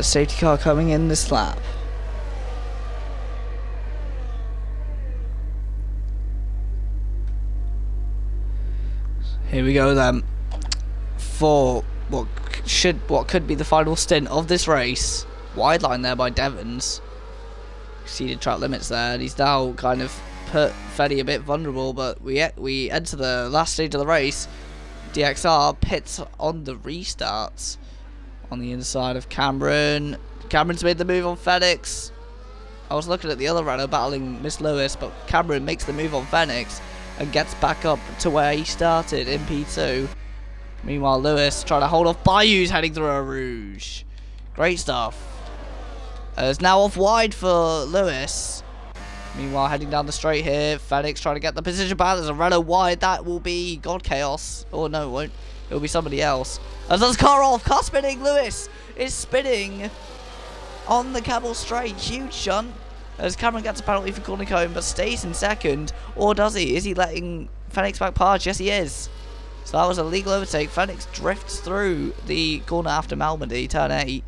The safety car coming in this lap. Here we go then. For what could be the final stint of this race. Wide line there by Devons. Exceeded track limits there, and he's now kind of put Fetty a bit vulnerable, but we enter the last stage of the race. DXR pits on the restarts on the inside of Cameron. Cameron's made the move on Fenix. I was looking at the other runner battling Miss Lewis, but Cameron makes the move on Fenix and gets back up to where he started in P2. Meanwhile, Lewis trying to hold off Bayou's heading through a Rouge. Great stuff. It's now off wide for Lewis. Meanwhile, heading down the straight here, Fenix trying to get the position back. There's a Renault wide. That will be God Chaos. Oh no, it won't. It will be somebody else. As there's car off, car spinning. Lewis is spinning on the Cabell straight. Huge shunt. As Cameron gets a penalty for corner cone, but stays in second. Or does he? Is he letting Fenix back past? Yes, he is. So that was a legal overtake. Fenix drifts through the corner after Malmedy, turn 8.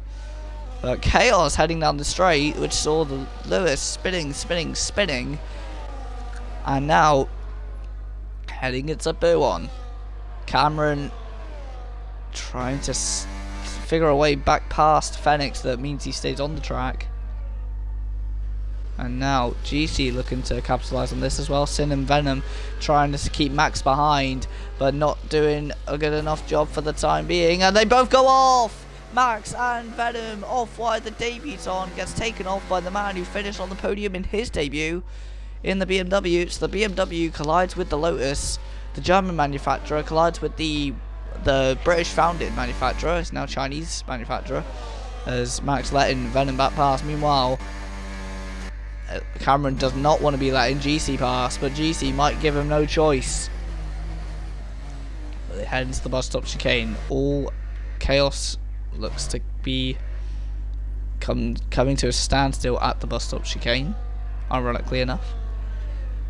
Chaos heading down the straight, which saw the Lewis spinning. And now heading into Buon. Cameron trying to figure a way back past Fenix that means he stays on the track. And now GC looking to capitalise on this as well. Sin and Venom trying to keep Max behind, but not doing a good enough job for the time being. And they both go off! Max and Venom off wide. The debutant gets taken off by the man who finished on the podium in his debut in the BMW. So the BMW collides with the Lotus. The German manufacturer collides with the British founded manufacturer. It's now Chinese manufacturer. As Max letting Venom back past. Meanwhile, Cameron does not want to be letting GC pass, but GC might give him no choice. But they head into the bus stop chicane. All Chaos looks to be coming to a standstill at the bus stop chicane, ironically enough.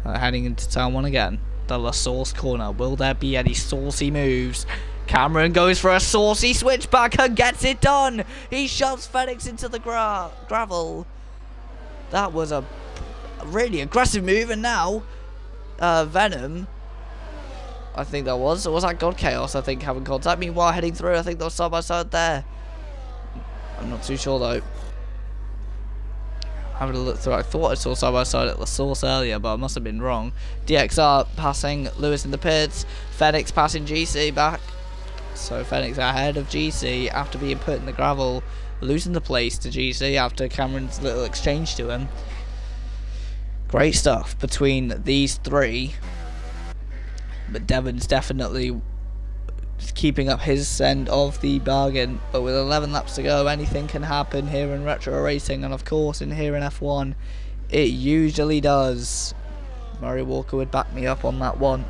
Heading into turn 1 again. The La Source corner. Will there be any saucy moves? Cameron goes for a saucy switchback and gets it done. He shoves Fenix into the gravel. That was a really aggressive move, and now Venom, I think that was that God Chaos, I think, having contact. Meanwhile, heading through, I think they were side by side there. I'm not too sure though. Having a look through, I thought I saw side by side at the source earlier, but I must have been wrong. DXR passing Lewis in the pits. Fenix passing GC back. So Fenix ahead of GC after being put in the gravel, losing the place to GC after Cameron's little exchange to him. Great stuff between these three. But Devon's definitely keeping up his end of the bargain. But with 11 laps to go, anything can happen here in retro racing. And of course, in here in F1, it usually does. Murray Walker would back me up on that one.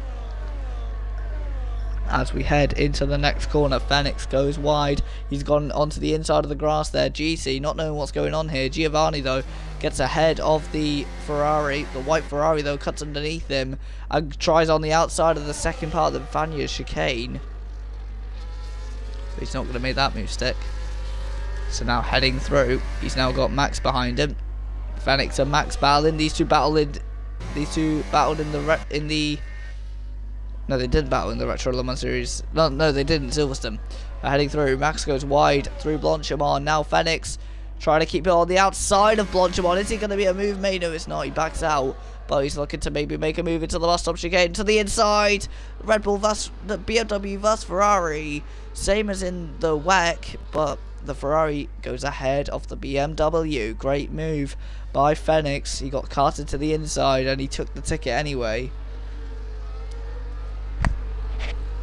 As we head into the next corner, Fenix goes wide. He's gone onto the inside of the grass there. GC not knowing what's going on here. Giovanni though gets ahead of the Ferrari. The white Ferrari though cuts underneath him and tries on the outside of the second part of the Vanya chicane. But he's not going to make that move stick. So now heading through, he's now got Max behind him. Fenix and Max battling. These two battled in the no, they didn't battle in the Retro Le Mans Series. No, they didn't. Silverstone. Heading through. Max goes wide through Blanchimont. Now Fenix trying to keep it on the outside of Blanchimont. Is it going to be a move made? No, it's not. He backs out. But he's looking to maybe make a move into the bus stop chicane. To the inside. Red Bull vs the BMW vs Ferrari. Same as in the WEC. But the Ferrari goes ahead of the BMW. Great move by Fenix. He got carted to the inside and he took the ticket anyway.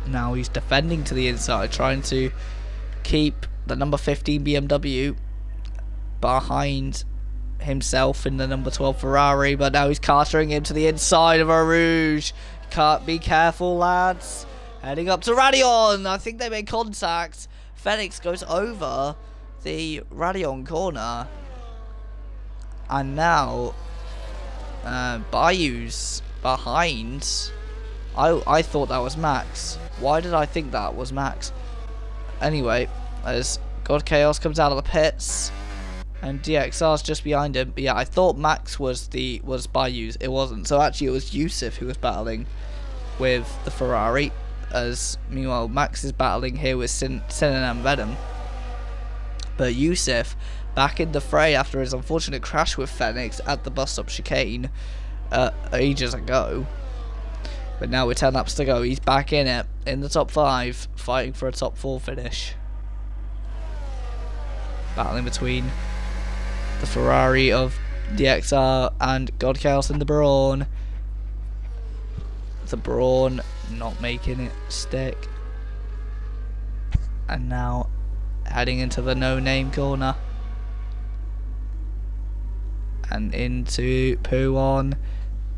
Now he's defending to the inside, trying to keep the number 15 BMW behind himself in the number 12 Ferrari, but now he's cartering him to the inside of a Rouge. Be careful, lads. Heading up to Radion. I think they made contact. Fenix goes over the Radion corner. And now Bayou's behind. I thought that was Max. Why did I think that was Max? Anyway, as God Chaos comes out of the pits, And DXR's just behind him. But yeah, I thought Max was Bayou's. It wasn't. So actually it was Yusuf who was battling with the Ferrari. As meanwhile Max is battling here with Sin and Venom. But Yusuf, back in the fray after his unfortunate crash with Phoenix at the bus stop chicane ages ago. But now with 10 laps to go, he's back in it, in the top 5, fighting for a top 4 finish. Battling between the Ferrari of DXR and God Chaos and the Brawn. The Brawn not making it stick. And now heading into the no-name corner. And into Puon.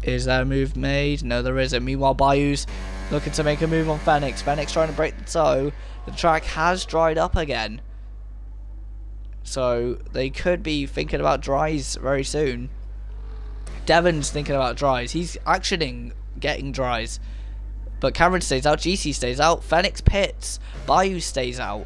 Is there a move made? No, there isn't. Meanwhile, Bayou's looking to make a move on Phoenix. Phoenix trying to break the toe. The track has dried up again. So they could be thinking about dries very soon. Devon's thinking about dries. He's actioning getting dries. But Cameron stays out. GC stays out. Phoenix pits. Bayou stays out.